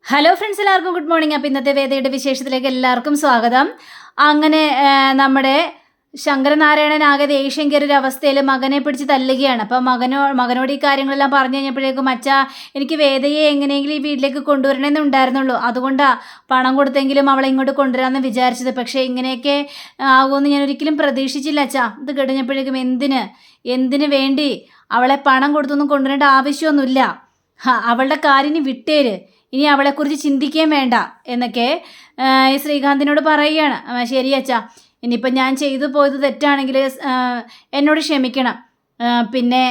Hello friends, എല്ലാവർക്കും good morning. അപ്പോൾ ഇന്നത്തെ വേദയുടെ വിശേഷത്തിലേക്ക് എല്ലാവർക്കും സ്വാഗതം. അങ്ങനെ നമ്മുടെ ശങ്കരനാരായണനാകെ ദേഷ്യം കയറിയൊരു അവസ്ഥയിൽ മകനെ പിടിച്ച് തല്ലുകയാണ്. അപ്പോൾ മകനോട് ഈ കാര്യങ്ങളെല്ലാം പറഞ്ഞു കഴിഞ്ഞപ്പോഴേക്കും അച്ഛാ, എനിക്ക് വേദയെ എങ്ങനെയെങ്കിലും ഈ വീട്ടിലേക്ക് കൊണ്ടുവരണമെന്ന് ഉണ്ടായിരുന്നുള്ളൂ, അതുകൊണ്ടാണ് പണം കൊടുത്തെങ്കിലും അവളെ ഇങ്ങോട്ട് കൊണ്ടുവരാമെന്ന് വിചാരിച്ചത്. പക്ഷേ ഇങ്ങനെയൊക്കെ ആകുമെന്ന് ഞാൻ ഒരിക്കലും പ്രതീക്ഷിച്ചില്ല അച്ഛാ. ഇത് കഴിഞ്ഞപ്പോഴേക്കും എന്തിന് വേണ്ടി അവളെ പണം കൊടുത്തൊന്നും കൊണ്ടുവരേണ്ട ആവശ്യമൊന്നുമില്ല. അവളുടെ കാര്യം വിട്ടേര്, ഇനി അവളെക്കുറിച്ച് ചിന്തിക്കുകയും വേണ്ട എന്നൊക്കെ ഈ ശ്രീകാന്തിനോട് പറയുകയാണ്. ശരി അച്ഛാ, ഇനിയിപ്പം ഞാൻ ചെയ്തു പോയത് തെറ്റാണെങ്കിൽ എന്നോട് ക്ഷമിക്കണം. പിന്നെ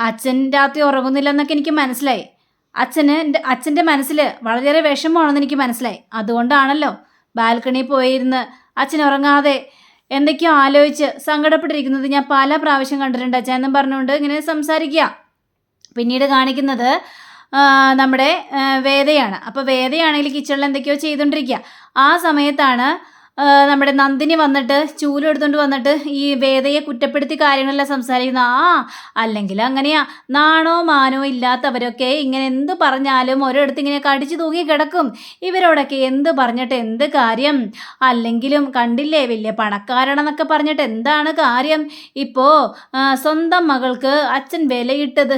അച്ഛൻ രാത്രി ഉറങ്ങുന്നില്ലെന്നൊക്കെ എനിക്ക് മനസ്സിലായി. അച്ഛൻ്റെ മനസ്സിൽ വളരെയേറെ വിഷമമാണെന്ന് എനിക്ക് മനസ്സിലായി. അതുകൊണ്ടാണല്ലോ ബാൽക്കണിയിൽ പോയിരുന്ന് അച്ഛൻ ഉറങ്ങാതെ എന്തൊക്കെയോ ആലോചിച്ച് സങ്കടപ്പെട്ടിരിക്കുന്നത് ഞാൻ പല പ്രാവശ്യം കണ്ടിട്ടുണ്ട് അച്ഛൻ എന്നും പറഞ്ഞുകൊണ്ട് ഇങ്ങനെ സംസാരിക്കുക. പിന്നീട് കാണിക്കുന്നത് നമ്മുടെ വേദയാണ്. അപ്പോൾ വേദയാണെങ്കിൽ കിച്ചണിൽ എന്തൊക്കെയോ ചെയ്തുകൊണ്ടിരിക്കുക. ആ സമയത്താണ് നമ്മുടെ നന്ദിനി വന്നിട്ട് ചൂലെടുത്തുകൊണ്ട് വന്നിട്ട് ഈ വേദയെ കുറ്റപ്പെടുത്തി കാര്യങ്ങളെല്ലാം സംസാരിക്കുന്ന. അല്ലെങ്കിൽ അങ്ങനെയാ, നാണോ മാനോ ഇല്ലാത്തവരൊക്കെ ഇങ്ങനെ എന്ത് പറഞ്ഞാലും ഒരിടത്ത് ഇങ്ങനെ കടിച്ചു തൂങ്ങി കിടക്കും. ഇവരോടൊക്കെ എന്ത് പറഞ്ഞിട്ട് എന്ത് കാര്യം? അല്ലെങ്കിലും കണ്ടില്ലേ, വലിയ പണക്കാരനെന്നൊക്കെ പറഞ്ഞിട്ട് എന്താണ് കാര്യം? ഇപ്പോൾ സ്വന്തം മകൾക്ക് അച്ഛൻ വിലയിട്ടത്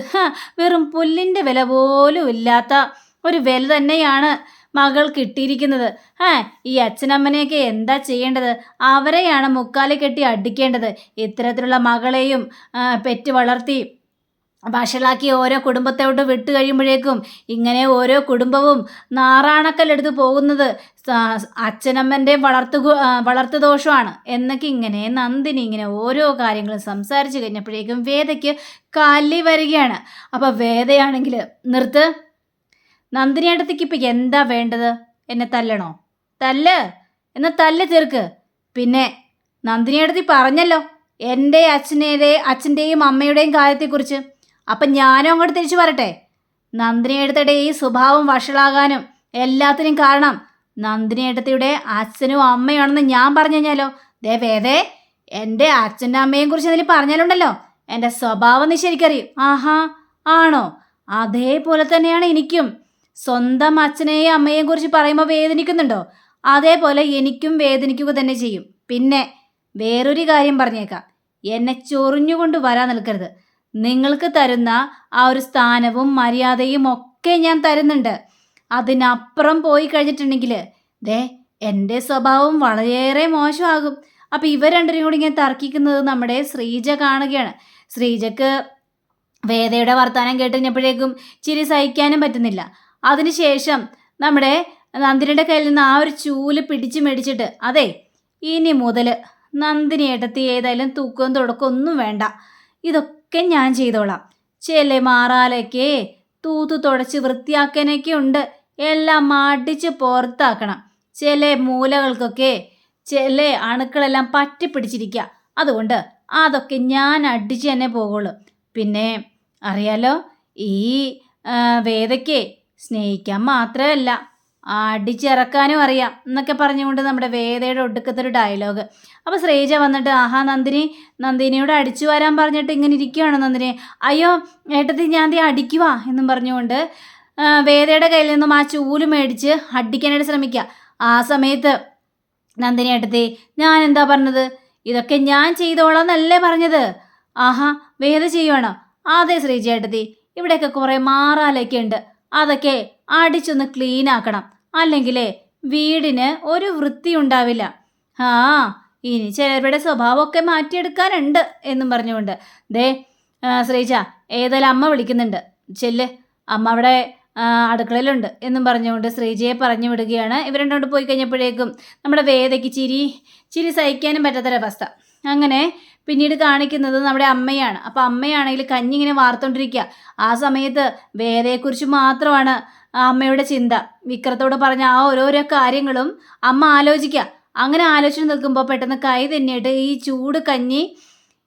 വെറും പുല്ലിൻ്റെ വില പോലും ഇല്ലാത്ത ഒരു വില തന്നെയാണ് മകൾ കിട്ടിയിരിക്കുന്നത്. ഈ അച്ഛനമ്മനെയൊക്കെ എന്താ ചെയ്യേണ്ടത്? അവരെയാണ് മുക്കാലി കെട്ടി അടിക്കേണ്ടത്. ഇത്തരത്തിലുള്ള മകളെയും പെറ്റ് വളർത്തി വഷളാക്കി ഓരോ കുടുംബത്തോട്ട് വിട്ട് കഴിയുമ്പോഴേക്കും ഇങ്ങനെ ഓരോ കുടുംബവും നാറാണക്കല്ലെടുത്ത് പോകുന്നത് അച്ഛനമ്മൻ്റെ വളർത്തു ദോഷമാണ് എന്നൊക്കെ ഇങ്ങനെ നന്ദിനി ഇങ്ങനെ ഓരോ കാര്യങ്ങളും സംസാരിച്ച് കഴിഞ്ഞപ്പോഴേക്കും വേദയ്ക്ക് കലി വരികയാണ്. അപ്പോൾ വേദയാണെങ്കിൽ നിർത്ത്, നന്ദിനിയേട്ടത്തിക്ക് ഇപ്പം എന്താ വേണ്ടത്? എന്നെ തല്ലണോ? എന്നാൽ തല്ല് തീർക്ക്. പിന്നെ നന്ദിനിയേട്ടത്തി പറഞ്ഞല്ലോ എൻ്റെ അച്ഛൻ്റെയും അമ്മയുടെയും കാര്യത്തെക്കുറിച്ച്. അപ്പം ഞാനും അങ്ങോട്ട് തിരിച്ചു പറട്ടെ. നന്ദിനിയേട്ടത്തിയുടെ ഈ സ്വഭാവം വഷളാകാനും എല്ലാത്തിനും കാരണം നന്ദിനിയേട്ടത്തിയുടെ അച്ഛനും അമ്മയാണെന്ന് ഞാൻ പറഞ്ഞു കഴിഞ്ഞാലോ? വേദേ, എൻ്റെ അച്ഛൻ്റെ അമ്മയെയും കുറിച്ച് എന്തെങ്കിലും പറഞ്ഞാലുണ്ടല്ലോ എൻ്റെ സ്വഭാവം നീ ശരിക്കറിയും. ആഹാ, ആണോ? അതേപോലെ തന്നെയാണ് എനിക്കും. സ്വന്തം അച്ഛനെയും അമ്മയെയും കുറിച്ച് പറയുമ്പോൾ വേദനിക്കുന്നുണ്ടോ? അതേപോലെ എനിക്കും വേദനിക്കുക തന്നെ ചെയ്യും. പിന്നെ വേറൊരു കാര്യം പറഞ്ഞേക്കാം, എന്നെ ചൊറിഞ്ഞുകൊണ്ട് വരാൻ നിൽക്കരുത്. നിങ്ങൾക്ക് തരുന്ന ആ ഒരു സ്ഥാനവും മര്യാദയും ഒക്കെ ഞാൻ തരുന്നുണ്ട്. അതിനപ്പുറം പോയി കഴിഞ്ഞിട്ടുണ്ടെങ്കിൽ എൻ്റെ സ്വഭാവം വളരെയേറെ മോശമാകും. അപ്പം ഇവർ രണ്ടുപേരും കൂടി ഇങ്ങനെ തർക്കിക്കുന്നത് നമ്മുടെ ശ്രീജ കാണുകയാണ്. ശ്രീജക്ക് വേദയുടെ വർത്തമാനം കേട്ട് കഴിഞ്ഞപ്പോഴേക്കും ചിരി സഹിക്കാനും പറ്റുന്നില്ല. അതിനുശേഷം നമ്മുടെ നന്ദിനിയുടെ കയ്യിൽ നിന്ന് ആ ഒരു ചൂല് പിടിച്ച് മേടിച്ചിട്ട്, അതെ, ഇനി മുതൽ നന്ദിനി ഏട്ടത്തി ഏതായാലും തൂക്കവും തുടക്കവും ഒന്നും വേണ്ട, ഇതൊക്കെ ഞാൻ ചെയ്തോളാം. ചില മാറാലൊക്കെ തൂത്തു തുടച്ച് വൃത്തിയാക്കാനൊക്കെ ഉണ്ട്, എല്ലാം അടിച്ച് പുറത്താക്കണം. ചില മൂലകൾക്കൊക്കെ ചില അണുക്കളെല്ലാം പറ്റിപ്പിടിച്ചിരിക്കുക, അതുകൊണ്ട് അതൊക്കെ ഞാൻ അടിച്ച് തന്നെ പോകുള്ളൂ. പിന്നെ അറിയാലോ, ഈ വേദയ്ക്ക് സ്നേഹിക്കാൻ മാത്രമല്ല അടിച്ചിറക്കാനും അറിയാം എന്നൊക്കെ പറഞ്ഞുകൊണ്ട് നമ്മുടെ വേദയുടെ ഒടുക്കത്തെ ഒരു ഡയലോഗ്. അപ്പോൾ ശ്രീജ വന്നിട്ട്, ആഹാ നന്ദിനിയോട് അടിച്ചു വരാൻ പറഞ്ഞിട്ട് ഇങ്ങനെ ഇരിക്കുകയാണ് നന്ദിനി. അയ്യോ ഏട്ടത്തി, ഞാൻ അടിക്കുവാ എന്നും പറഞ്ഞുകൊണ്ട് വേദയുടെ കയ്യിൽ നിന്നും ആ ചൂല് മേടിച്ച് അടിക്കാനായിട്ട് ശ്രമിക്കുക. ആ സമയത്ത് നന്ദിനി ഏട്ടത്തി, ഞാൻ എന്താ പറഞ്ഞത്? ഇതൊക്കെ ഞാൻ ചെയ്തോളാം എന്നല്ലേ പറഞ്ഞത്? ആഹാ, വേദ ചെയ്യുവാണോ? അതെ ശ്രീജ ഏട്ടത്തി, ഇവിടെയൊക്കെ കുറേ മാറാലൊക്കെ ഉണ്ട്, അതൊക്കെ അടിച്ചൊന്ന് ക്ലീൻ ആക്കണം, അല്ലെങ്കിലേ വീടിന് ഒരു വൃത്തി ഉണ്ടാവില്ല. ഇനി ചിലരുടെ സ്വഭാവമൊക്കെ മാറ്റിയെടുക്കാനുണ്ട് എന്നും പറഞ്ഞുകൊണ്ട് ശ്രീജ, ഏതായാലും അമ്മ വിളിക്കുന്നുണ്ട്, ചെല്ല്, അമ്മ അവിടെ അടുക്കളയിലുണ്ട് എന്നും പറഞ്ഞുകൊണ്ട് ശ്രീജയെ പറഞ്ഞു വിടുകയാണ്. ഇവർ രണ്ടുകൊണ്ട് പോയി കഴിഞ്ഞപ്പോഴേക്കും നമ്മുടെ വേദയ്ക്ക് ചിരി സഹിക്കാനും പറ്റാത്തൊരവസ്ഥ. അങ്ങനെ പിന്നീട് കാണിക്കുന്നത് നമ്മുടെ അമ്മയാണ്. അപ്പോൾ അമ്മയാണെങ്കിൽ കഞ്ഞി ഇങ്ങനെ വാർത്തുകൊണ്ടിരിക്കുക. ആ സമയത്ത് വേദയെക്കുറിച്ച് മാത്രമാണ് അമ്മയുടെ ചിന്ത. വിക്രത്തോട് പറഞ്ഞ ആ ഓരോരോ കാര്യങ്ങളും അമ്മ ആലോചിക്കുക. അങ്ങനെ ആലോചിച്ച് നിൽക്കുമ്പോൾ പെട്ടെന്ന് കൈ തന്നെയായിട്ട് ഈ ചൂട് കഞ്ഞി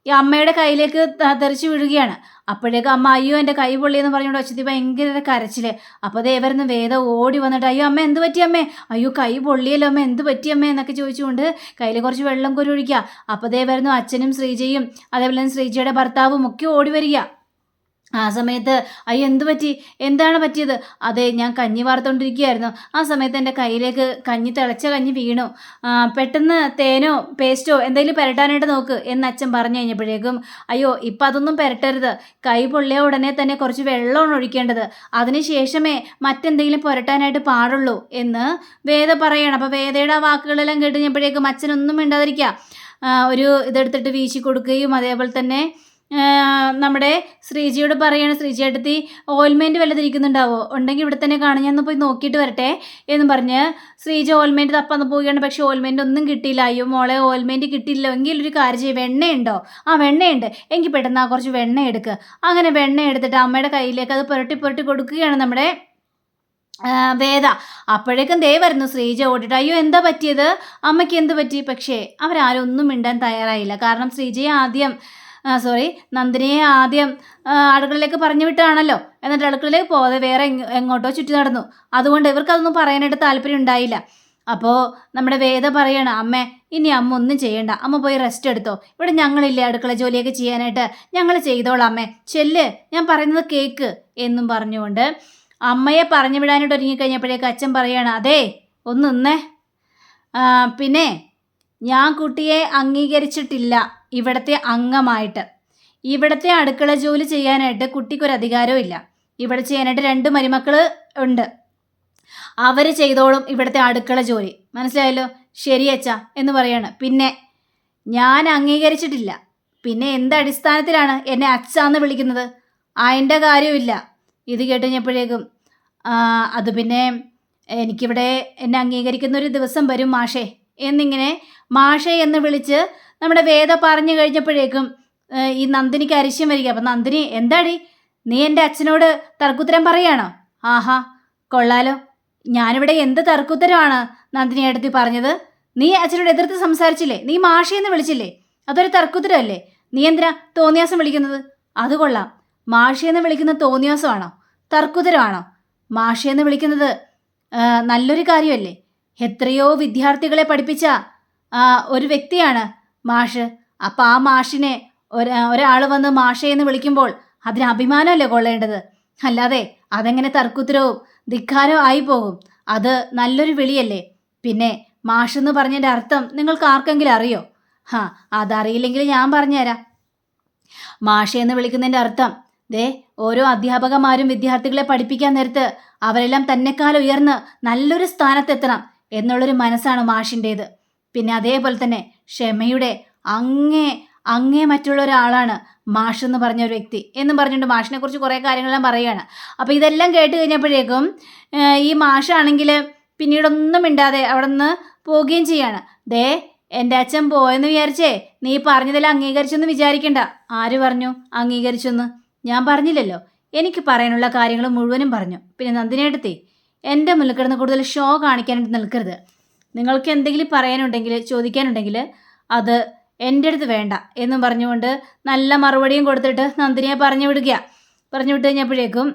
ഈ അമ്മയുടെ കയ്യിലേക്ക് തെറിച്ച് വീഴുകയാണ്. അപ്പോഴേക്കും അമ്മ, അയ്യോ എൻ്റെ കൈ പൊള്ളിയെന്ന് പറഞ്ഞുകൊണ്ട് ഒച്ചത്തി ഭയങ്കര കരച്ചിൽ. അപ്പോൾ വരുന്ന വേദ ഓടി വന്നിട്ട്, അയ്യോ അമ്മ എന്ത് പറ്റിയമ്മേ? അയ്യോ കൈ പൊള്ളിയല്ലോ അമ്മ, എന്ത് പറ്റിയമ്മേ എന്നൊക്കെ ചോദിച്ചുകൊണ്ട് കയ്യിൽ കുറച്ച് വെള്ളം കോരി ഒഴിക്കുക. അപ്പോൾ വരുന്നു അച്ഛനും ശ്രീജയും അതേപോലെ തന്നെ ശ്രീജയുടെ ഭർത്താവും ഒക്കെ ഓടി വരിക. ആ സമയത്ത് അയ്യോ എന്ത് പറ്റി, എന്താണ് പറ്റിയത്? അതെ, ഞാൻ കഞ്ഞി വാർത്തുകൊണ്ടിരിക്കുകയായിരുന്നു. ആ സമയത്ത് എൻ്റെ കയ്യിലേക്ക് തിളച്ച കഞ്ഞി വീണു. പെട്ടെന്ന് തേനോ പേസ്റ്റോ എന്തെങ്കിലും പുരട്ടാനായിട്ട് നോക്ക് എന്ന് അച്ഛൻ പറഞ്ഞു കഴിഞ്ഞപ്പോഴേക്കും അയ്യോ ഇപ്പം അതൊന്നും പുരട്ടരുത്, കൈ പൊള്ളിയ ഉടനെ തന്നെ കുറച്ച് വെള്ളമാണ് ഒഴിക്കേണ്ടത്, അതിനുശേഷമേ മറ്റെന്തെങ്കിലും പുരട്ടാനായിട്ട് പാടുള്ളൂ എന്ന് വേദ പറയണം. അപ്പോൾ വേദയുടെ ആ വാക്കുകളെല്ലാം കേട്ട് കഴിഞ്ഞപ്പോഴേക്കും അച്ഛനൊന്നും മിണ്ടാതിരിക്കുക. ഒരു ഇതെടുത്തിട്ട് വീശി കൊടുക്കുകയും അതേപോലെ തന്നെ നമ്മുടെ ശ്രീജിയോട് പറയാണ്, ശ്രീജിയേട്ടത്തി ഓയിൽമെൻറ്റ് വല്ലതും ഇരിക്കുന്നുണ്ടാവോ, ഉണ്ടെങ്കിൽ ഇവിടെ തന്നെ കാണും, ഞാൻ ഒന്ന് പോയി നോക്കിയിട്ട് വരട്ടെ എന്നും പറഞ്ഞ് ശ്രീജി ഓയിൽമെൻറ്റ് തപ്പാന്ന് പോവുകയാണ്. പക്ഷേ ഓയിൽമെൻറ്റ് ഒന്നും കിട്ടിയില്ല. അയ്യോ മോളെ, ഓയിൽമെൻറ്റ് കിട്ടിയില്ല എങ്കിൽ ഒരു കാര്യം ചെയ്യും, വെണ്ണയുണ്ടോ? ആ വെണ്ണയുണ്ട്, എങ്കിൽ പെട്ടെന്ന് ആ കുറച്ച് വെണ്ണ എടുക്കുക. അങ്ങനെ വെണ്ണ എടുത്തിട്ട് അമ്മയുടെ കയ്യിലേക്ക് അത് പുരട്ടി പുരട്ടി കൊടുക്കുകയാണ് നമ്മുടെ വേദ. അപ്പോഴേക്കും ദേ വരുന്നു ശ്രീജ ഓടിയിട്ട്. അയ്യോ എന്താ പറ്റിയത്, അമ്മയ്ക്ക് എന്ത് പറ്റി? പക്ഷേ അവരാരും ഒന്നും മിണ്ടാൻ തയ്യാറായില്ല. കാരണം ശ്രീജയെ ആദ്യം നന്ദിനിയെ ആദ്യം അടുക്കളയിലേക്ക് പറഞ്ഞു വിട്ടാണല്ലോ. എന്നിട്ട് അടുക്കളയിലേക്ക് പോകാതെ വേറെ എങ്ങോട്ടോ ചുറ്റി നടന്നു. അതുകൊണ്ട് ഇവർക്കതൊന്നും പറയാനായിട്ട് താല്പര്യം ഉണ്ടായില്ല. അപ്പോൾ നമ്മുടെ വേദ പറയണം, അമ്മേ ഇനി അമ്മ ഒന്നും ചെയ്യണ്ട, അമ്മ പോയി റെസ്റ്റ് എടുത്തോ, ഇവിടെ ഞങ്ങളില്ലേ അടുക്കള ജോലിയൊക്കെ ചെയ്യാനായിട്ട്, ഞങ്ങൾ ചെയ്തോളാം അമ്മേ, ചെല്ല്, ഞാൻ പറയുന്നത് കേക്ക് എന്നും പറഞ്ഞുകൊണ്ട് അമ്മയെ പറഞ്ഞു വിടാനായിട്ട് ഒരുങ്ങിക്കഴിഞ്ഞപ്പോഴേക്ക് അച്ഛൻ പറയാണ്, അതേ ഒന്ന് നിന്നേ, പിന്നെ ഞാൻ കുട്ടിയെ അംഗീകരിച്ചിട്ടില്ല ഇവിടുത്തെ അംഗമായിട്ട്. ഇവിടുത്തെ അടുക്കള ജോലി ചെയ്യാനായിട്ട് കുട്ടിക്കൊരു അധികാരവും ഇല്ല. ഇവിടെ ചെയ്യാനായിട്ട് 2 മരുമക്കൾ ഉണ്ട്, അവർ ചെയ്തോളും ഇവിടുത്തെ അടുക്കള ജോലി, മനസ്സിലായല്ലോ? ശരി അച്ഛാ എന്ന് പറയാണ്. പിന്നെ ഞാൻ അംഗീകരിച്ചിട്ടില്ല, പിന്നെ എന്ത് അടിസ്ഥാനത്തിലാണ് എന്നെ അച്ഛാന്ന് വിളിക്കുന്നത്? അതിൻ്റെ കാര്യമില്ല. ഇത് കേട്ടുകഴിഞ്ഞപ്പോഴേക്കും അത് പിന്നെ എനിക്കിവിടെ എന്നെ അംഗീകരിക്കുന്ന ഒരു ദിവസം വരും മാഷേ എന്നിങ്ങനെ മാഷേ എന്ന് വിളിച്ച് നമ്മുടെ വേദ പറഞ്ഞു കഴിഞ്ഞപ്പോഴേക്കും ഈ നന്ദിനിക്ക് അരിശ്യം വരിക. അപ്പം നന്ദിനി, എന്താടി നീ എൻ്റെ അച്ഛനോട് തർക്കുത്തരം പറയാണോ? ആഹാ കൊള്ളാലോ, ഞാനിവിടെ എന്ത് തർക്കുത്തരമാണ് നന്ദിനി ഏട്ടത്തി പറഞ്ഞത്? നീ അച്ഛനോട് എതിർത്ത് സംസാരിച്ചില്ലേ, നീ മാഷേന്ന് വിളിച്ചില്ലേ, അതൊരു തർക്കുത്തരമല്ലേ? നീ എന്തിനാ തോന്നിയാസം വിളിക്കുന്നത്? അത് കൊള്ളാം, മാഷേന്ന് വിളിക്കുന്ന തോന്നിയാസമാണോ, തർക്കുത്തരമാണോ? മാഷേന്ന് വിളിക്കുന്നത് നല്ലൊരു കാര്യമല്ലേ? എത്രയോ വിദ്യാർത്ഥികളെ പഠിപ്പിച്ച ഒരു വ്യക്തിയാണ് മാഷ്. അപ്പം ആ മാഷിനെ ഒരാൾ വന്ന് മാഷേന്ന് വിളിക്കുമ്പോൾ അതിന് അഭിമാനമല്ലേ കൊള്ളേണ്ടത്, അല്ലാതെ അതെങ്ങനെ തർക്കുത്തരവും ധിക്കാരവും ആയി പോകും? അത് നല്ലൊരു വിളിയല്ലേ? പിന്നെ മാഷെന്ന് പറഞ്ഞതിൻ്റെ അർത്ഥം നിങ്ങൾക്ക് ആർക്കെങ്കിലും അറിയോ? അതറിയില്ലെങ്കിൽ ഞാൻ പറഞ്ഞുതരാം. മാഷെന്ന് വിളിക്കുന്നതിൻ്റെ അർത്ഥം, ഓരോ അധ്യാപകന്മാരും വിദ്യാർത്ഥികളെ പഠിപ്പിക്കാൻ നേരത്ത് അവരെല്ലാം തന്നെക്കാൾ ഉയർന്ന് നല്ലൊരു സ്ഥാനത്തെത്തണം എന്നുള്ളൊരു മനസ്സാണ് മാഷിൻ്റേത്. പിന്നെ അതേപോലെ തന്നെ ക്ഷമയുടെ അങ്ങേ മറ്റുള്ള ഒരാളാണ് മാഷ് എന്ന് പറഞ്ഞ ഒരു വ്യക്തി എന്നും പറഞ്ഞുകൊണ്ട് മാഷിനെ കുറിച്ച് കുറേ കാര്യങ്ങളെല്ലാം പറയുകയാണ്. അപ്പോൾ ഇതെല്ലാം കേട്ട് കഴിഞ്ഞപ്പോഴേക്കും ഈ മാഷാണെങ്കിൽ പിന്നീടൊന്നും മിണ്ടാതെ അവിടെ നിന്ന് പോവുകയും ചെയ്യാണ്. എൻ്റെ അച്ഛൻ പോയെന്ന് വിചാരിച്ചേ നീ പറഞ്ഞതെല്ലാം അംഗീകരിച്ചെന്ന് വിചാരിക്കണ്ട. ആര് പറഞ്ഞു അംഗീകരിച്ചെന്ന്? ഞാൻ പറഞ്ഞില്ലല്ലോ, എനിക്ക് പറയാനുള്ള കാര്യങ്ങൾ മുഴുവനും പറഞ്ഞു. പിന്നെ നന്ദിനിയെടുത്തേ എൻ്റെ മുന്നിൽ കിടന്ന് കൂടുതൽ ഷോ കാണിക്കാനായിട്ട് നിൽക്കരുത്. നിങ്ങൾക്ക് എന്തെങ്കിലും പറയാനുണ്ടെങ്കിൽ ചോദിക്കാനുണ്ടെങ്കിൽ അത് എൻ്റെ അടുത്ത് വേണ്ട എന്നും പറഞ്ഞുകൊണ്ട് നല്ല മറുപടിയും കൊടുത്തിട്ട് നന്ദിനിയെ പറഞ്ഞു വിട്ട് കഴിഞ്ഞപ്പോഴേക്കും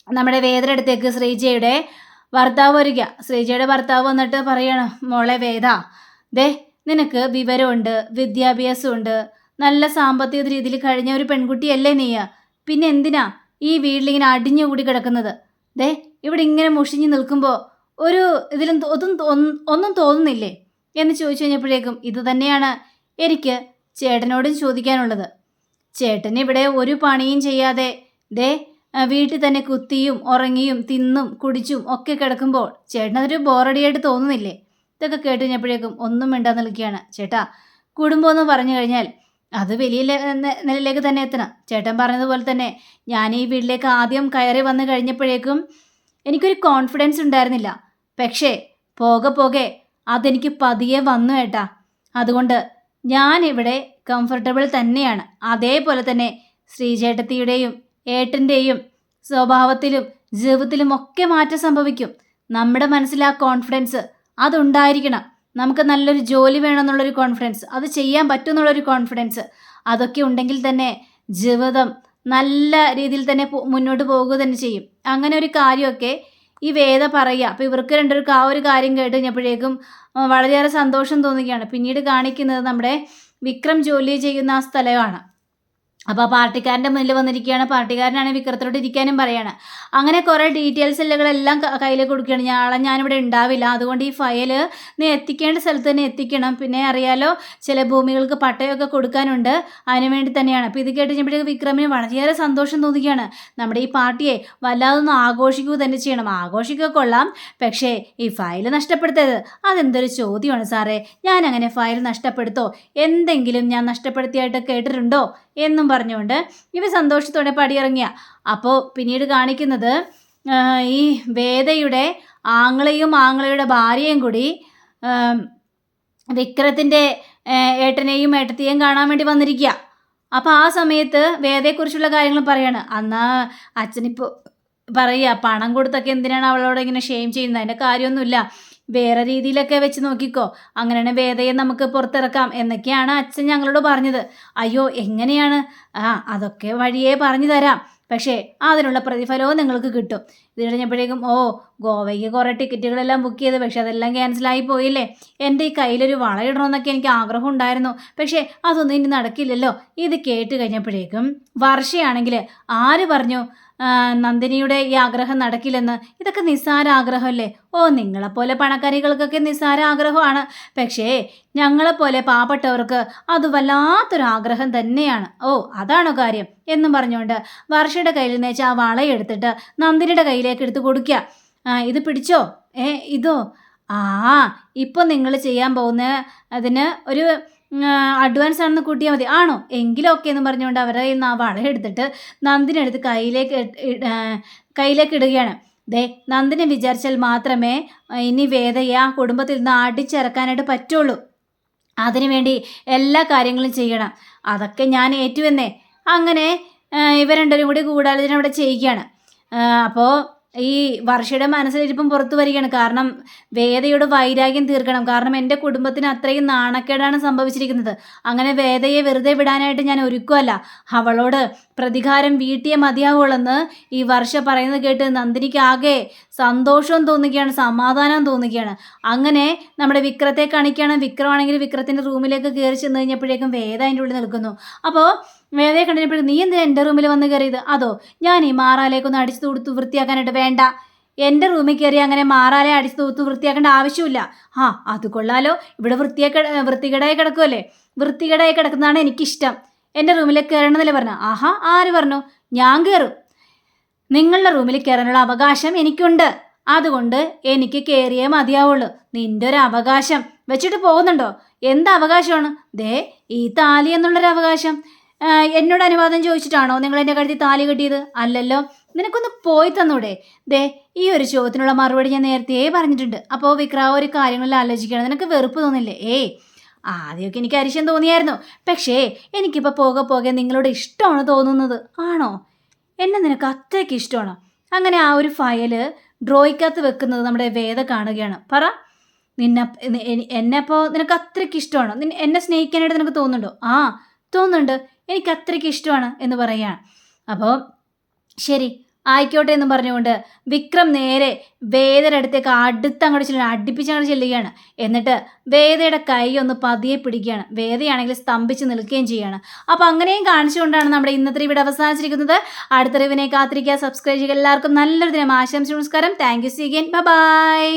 നമ്മുടെ വേദയുടെ അടുത്തേക്ക് ശ്രീജയുടെ ഭർത്താവ് വരിക. ശ്രീജയുടെ ഭർത്താവ് വന്നിട്ട് പറയണം, മോളെ വേദ, നിനക്ക് വിവരമുണ്ട്, വിദ്യാഭ്യാസമുണ്ട്, നല്ല സാമ്പത്തിക രീതിയിൽ കഴിഞ്ഞ ഒരു പെൺകുട്ടിയല്ലേ നീ, പിന്നെ എന്തിനാ ഈ വീട്ടിലിങ്ങനെ അടിഞ്ഞുകൂടി കിടക്കുന്നത്? ഇവിടെ ഇങ്ങനെ മുഷിഞ്ഞ് നിൽക്കുമ്പോൾ ഒരു ഇതിലും ഒന്നും തോന്നുന്നില്ലേ എന്ന് ചോദിച്ചു കഴിഞ്ഞപ്പോഴേക്കും ഇത് തന്നെയാണ് എനിക്ക് ചേട്ടനോടും ചോദിക്കാനുള്ളത്. ചേട്ടൻ ഇവിടെ ഒരു പണിയും ചെയ്യാതെ വീട്ടിൽ തന്നെ കുത്തിയും ഉറങ്ങിയും തിന്നും കുടിച്ചും ഒക്കെ കിടക്കുമ്പോൾ ചേട്ടനതൊരു ബോറടിയായിട്ട് തോന്നുന്നില്ലേ? ഇതൊക്കെ കേട്ട് കഴിഞ്ഞപ്പോഴേക്കും ഒന്നും മിണ്ടാതെ നിൽക്കുകയാണ്. ചേട്ടാ, കുടുംബം എന്ന് പറഞ്ഞു കഴിഞ്ഞാൽ അത് വലിയ നിലയിലേക്ക് തന്നെ എത്തണം. ചേട്ടൻ പറഞ്ഞതുപോലെ തന്നെ ഞാൻ ഈ വീട്ടിലേക്ക് ആദ്യം കയറി വന്നു കഴിഞ്ഞപ്പോഴേക്കും എനിക്കൊരു കോൺഫിഡൻസ് ഉണ്ടായിരുന്നില്ല. പക്ഷേ പോകെ അതെനിക്ക് പതിയെ വന്നു ഏട്ടാ. അതുകൊണ്ട് ഞാനിവിടെ കംഫർട്ടബിൾ തന്നെയാണ്. അതേപോലെ തന്നെ ശ്രീചേട്ടത്തിയുടെയും ഏട്ടൻ്റെയും സ്വഭാവത്തിലും ജീവിതത്തിലും ഒക്കെ മാറ്റം സംഭവിക്കും. നമ്മുടെ മനസ്സിൽ ആ കോൺഫിഡൻസ് അതുണ്ടായിരിക്കണം. നമുക്ക് നല്ലൊരു ജോലി വേണമെന്നുള്ളൊരു കോൺഫിഡൻസ്, അത് ചെയ്യാൻ പറ്റും എന്നുള്ളൊരു കോൺഫിഡൻസ്, അതൊക്കെ ഉണ്ടെങ്കിൽ തന്നെ ജീവിതം നല്ല രീതിയിൽ തന്നെ മുന്നോട്ട് പോകുക തന്നെ ചെയ്യും. അങ്ങനെ ഒരു കാര്യമൊക്കെ ഈ വേദ പറയുക. അപ്പോൾ ഇവർക്ക് രണ്ടുപേർക്ക് ആ ഒരു കാര്യം കേട്ട് കഴിഞ്ഞപ്പോഴേക്കും വളരെയേറെ സന്തോഷം തോന്നുകയാണ്. പിന്നീട് കാണിക്കുന്നത് നമ്മുടെ വിക്രം ജോലി ചെയ്യുന്ന ആ സ്ഥലമാണ്. അപ്പോൾ ആ പാർട്ടിക്കാരൻ്റെ മുന്നിൽ വന്നിരിക്കുകയാണ്. പാർട്ടിക്കാരനാണ് വിക്രത്തിനോട് ഇരിക്കാനും പറയാണ്. അങ്ങനെ കുറേ ഡീറ്റെയിൽസ് എല്ലാം കയ്യിൽ കൊടുക്കുകയാണ്. നാളെ ഞാനിവിടെ ഉണ്ടാവില്ല, അതുകൊണ്ട് ഈ ഫയൽ നീ എത്തിക്കേണ്ട സ്ഥലത്ത് തന്നെ എത്തിക്കണം. പിന്നെ അറിയാലോ, ചില ഭൂമികൾക്ക് പട്ടയമൊക്കെ കൊടുക്കാനുണ്ട്, അതിനു വേണ്ടി തന്നെയാണ്. അപ്പോൾ ഇത് കേട്ട് കഴിഞ്ഞപ്പോഴേക്കും വിക്രമിന് വളരെയേറെ സന്തോഷം തോന്നുകയാണ്. നമ്മുടെ ഈ പാർട്ടിയെ വല്ലാതൊന്ന് ആഘോഷിക്കുക തന്നെ ചെയ്യണം. ആഘോഷിക്കുക കൊള്ളാം, പക്ഷേ ഈ ഫയൽ നഷ്ടപ്പെടുത്തരുത്. അതെന്തൊരു ചോദ്യമാണ് സാറേ, ഞാൻ അങ്ങനെ ഫയൽ നഷ്ടപ്പെടുത്തോ? എന്തെങ്കിലും ഞാൻ നഷ്ടപ്പെടുത്തിയായിട്ട് കേട്ടിട്ടുണ്ടോ എന്നും പറഞ്ഞുകൊണ്ട് ഇവ സന്തോഷത്തോടെ പടിയിറങ്ങിയ. അപ്പോൾ പിന്നീട് കാണിക്കുന്നത് ഈ വേദയുടെ ആങ്ങളെയും ആങ്ങളയുടെ ഭാര്യയും കൂടി വിക്രത്തിൻ്റെ ഏട്ടനെയും ഏട്ടത്തെയും കാണാൻ വേണ്ടി വന്നിരിക്കുക. അപ്പോൾ ആ സമയത്ത് വേദയെക്കുറിച്ചുള്ള കാര്യങ്ങൾ പറയാണ്. അന്നാ അച്ഛനിപ്പോൾ പറയുക, പണം കൊടുത്തൊക്കെ എന്തിനാണ് അവളോട് ഇങ്ങനെ ഷെയിം ചെയ്യുന്നത്, അതിൻ്റെ കാര്യമൊന്നുമില്ല, വേറെ രീതിയിലൊക്കെ വെച്ച് നോക്കിക്കോ, അങ്ങനെയാണ് വേദയെ നമുക്ക് പുറത്തിറക്കാം എന്നൊക്കെയാണ് അച്ഛൻ ഞങ്ങളോട് പറഞ്ഞത്. അയ്യോ എങ്ങനെയാണ്? അതൊക്കെ വഴിയേ പറഞ്ഞു തരാം, പക്ഷേ അതിനുള്ള പ്രതിഫലവും നിങ്ങൾക്ക് കിട്ടും. ഇത് കഴിഞ്ഞപ്പോഴേക്കും ഗോവയ്ക്ക് കുറേ ടിക്കറ്റുകളെല്ലാം ബുക്ക് ചെയ്ത്, പക്ഷെ അതെല്ലാം ക്യാൻസലായി പോയില്ലേ. എൻ്റെ ഈ കയ്യിലൊരു വളയിടണമെന്നൊക്കെ എനിക്ക് ആഗ്രഹം ഉണ്ടായിരുന്നു, പക്ഷേ അതൊന്നും ഇനി നടക്കില്ലല്ലോ. ഇത് കേട്ട് കഴിഞ്ഞപ്പോഴേക്കും വർഷയാണെങ്കിൽ ആര് പറഞ്ഞു നന്ദിനിയുടെ ഈ ആഗ്രഹം നടക്കില്ലെന്ന്? ഇതൊക്കെ നിസ്സാര ആഗ്രഹമല്ലേ? നിങ്ങളെപ്പോലെ പണക്കാരികൾക്കൊക്കെ നിസ്സാര ആഗ്രഹമാണ്, പക്ഷേ ഞങ്ങളെപ്പോലെ പാവപ്പെട്ടവർക്ക് അത് വല്ലാത്തൊരു ആഗ്രഹം തന്നെയാണ്. അതാണോ കാര്യം എന്നും പറഞ്ഞുകൊണ്ട് വർഷയുടെ കയ്യിൽ നിന്ന് ആ വളയെടുത്തിട്ട് നന്ദിനിയുടെ കയ്യിലേക്ക് എടുത്ത് കൊടുക്കുക. ഇത് പിടിച്ചോ. ഇതോ? ഇപ്പോൾ നിങ്ങൾ ചെയ്യാൻ പോകുന്ന അതിന് ഒരു അഡ്വാൻസ് ആണെന്ന് കൂട്ടിയാൽ മതി. ആണോ? എങ്കിലും ഓക്കെ എന്ന് പറഞ്ഞുകൊണ്ട് അവരെ ആ വളയെടുത്തിട്ട് നന്ദിനി എടുത്ത് കയ്യിലേക്ക് ഇടുകയാണ്. നന്ദിനി വിചാരിച്ചാൽ മാത്രമേ ഇനി വേദയെ ആ കുടുംബത്തിൽ നിന്ന് അടിച്ചിറക്കാനായിട്ട് പറ്റുള്ളൂ. അതിനുവേണ്ടി എല്ലാ കാര്യങ്ങളും ചെയ്യണം. അതൊക്കെ ഞാൻ ഏറ്റുവെന്നേ. അങ്ങനെ ഇവർ രണ്ടുപേരും കൂടി ഗൂഢാലോചന അവിടെ ചെയ്യുകയാണ്. അപ്പോൾ ഈ വർഷയുടെ മനസ്സിലിരിപ്പം പുറത്തു വരികയാണ്. കാരണം വേദയുടെ വൈരാഗ്യം തീർക്കണം. കാരണം എൻ്റെ കുടുംബത്തിന് അത്രയും നാണക്കേടാണ് സംഭവിച്ചിരിക്കുന്നത്. അങ്ങനെ വേദയെ വെറുതെ വിടാനായിട്ട് ഞാൻ ഒരുക്കുമല്ല. അവളോട് പ്രതികാരം വീട്ടിയേ മതിയാവുള്ളെന്ന് ഈ വർഷ പറയുന്നത് കേട്ട് നന്ദിനിക്ക് ആകെ സന്തോഷവും തോന്നുകയാണ്, സമാധാനം തോന്നുകയാണ്. അങ്ങനെ നമ്മുടെ വിക്രത്തെ കാണിക്കുകയാണ്. വിക്രമാണെങ്കിൽ വിക്രത്തിൻ്റെ റൂമിലേക്ക് കയറി ചെന്ന് കഴിഞ്ഞപ്പോഴേക്കും വേദ അതിൻ്റെ ഉള്ളിൽ നിൽക്കുന്നു. അപ്പോൾ വേദയെ കണ്ടിട്ടപ്പോഴേക്കും നീ എന്തിനാ എൻ്റെ റൂമിൽ വന്ന് കയറിയത്? അതോ ഞാൻ ഈ മാറാലേക്കൊന്ന് അടിച്ചു തൂത്ത് വൃത്തിയാക്കാനായിട്ട്? വേണ്ട, എൻ്റെ റൂമിൽ കയറി അങ്ങനെ മാറാലെ അടിച്ചു തൂത്ത് വൃത്തിയാക്കേണ്ട ആവശ്യമില്ല. അത് കൊള്ളാലോ, ഇവിടെ വൃത്തികേടായി കിടക്കുമല്ലേ? വൃത്തികേടായി കിടക്കുന്നതാണ് എനിക്കിഷ്ടം. എൻ്റെ റൂമിലേക്ക് കയറണമെന്നല്ലേ പറഞ്ഞു? ആര് പറഞ്ഞു? ഞാൻ കയറും. നിങ്ങളുടെ റൂമിൽ കയറാനുള്ള അവകാശം എനിക്കുണ്ട്, അതുകൊണ്ട് എനിക്ക് കയറിയേ മതിയാവുള്ളൂ. നിൻ്റെ ഒരു അവകാശം വെച്ചിട്ട് പോകുന്നുണ്ടോ? എന്ത് അവകാശമാണ്? ഈ താലി എന്നുള്ളൊരു അവകാശം. എന്നോട് അനുവാദം ചോദിച്ചിട്ടാണോ നിങ്ങൾ എൻ്റെ കഴുത്തിൽ താലി കെട്ടിയത്? അല്ലല്ലോ. നിനക്കൊന്ന് പോയി തന്നൂടെ? ഈ ഒരു ചോദ്യത്തിനുള്ള മറുപടി ഞാൻ നേരത്തെ പറഞ്ഞിട്ടുണ്ട്. അപ്പോൾ വിക്രാവ് ഒരു കാര്യങ്ങളിൽ ആലോചിക്കണം. നിനക്ക് വെറുപ്പ് തോന്നില്ലേ? ആദ്യമൊക്കെ എനിക്ക് അരിശം തോന്നിയായിരുന്നു, പക്ഷേ എനിക്കിപ്പോൾ പോകെ നിങ്ങളോട് ഇഷ്ടമാണ് തോന്നുന്നത്. ആണോ? എന്നെ നിനക്ക് അത്രയ്ക്ക് ഇഷ്ടമാണോ? അങ്ങനെ ആ ഒരു ഫയല് ഡ്രോയ്ക്കകത്ത് വെക്കുന്നത് നമ്മുടെ വേദ കാണുകയാണ്. പറ, എന്നെപ്പോൾ നിനക്ക് അത്രയ്ക്ക് ഇഷ്ടമാണോ? എന്നെ സ്നേഹിക്കാനായിട്ട് നിനക്ക് തോന്നുന്നുണ്ടോ? തോന്നുന്നുണ്ട്, എനിക്ക് അത്രയ്ക്ക് ഇഷ്ടമാണ് എന്ന് പറയുകയാണ്. അപ്പോൾ ശരി ആയിക്കോട്ടെ എന്നും പറഞ്ഞുകൊണ്ട് വിക്രം നേരെ വേദയുടെ അടുത്തേക്ക് അടുപ്പിച്ചങ്ങോട്ട് ചെല്ലുകയാണ്. എന്നിട്ട് വേദയുടെ കൈ ഒന്ന് പതിയെ പിടിക്കുകയാണ്. വേദയാണെങ്കിൽ സ്തംഭിച്ച് നിൽക്കുകയും ചെയ്യുകയാണ്. അപ്പോൾ അങ്ങനെയും കാണിച്ചുകൊണ്ടാണ് നമ്മുടെ ഇന്നത്തെ റിവ്യൂ അവസാനിച്ചിരിക്കുന്നത്. അടുത്ത റിവ്യൂവിനെ കാത്തിരിക്കുക, സബ്സ്ക്രൈബ് ചെയ്യുക. എല്ലാവർക്കും നല്ലൊരു ദിനം ആശംസിച്ചു. നമസ്കാരം. Thank you. See again. By.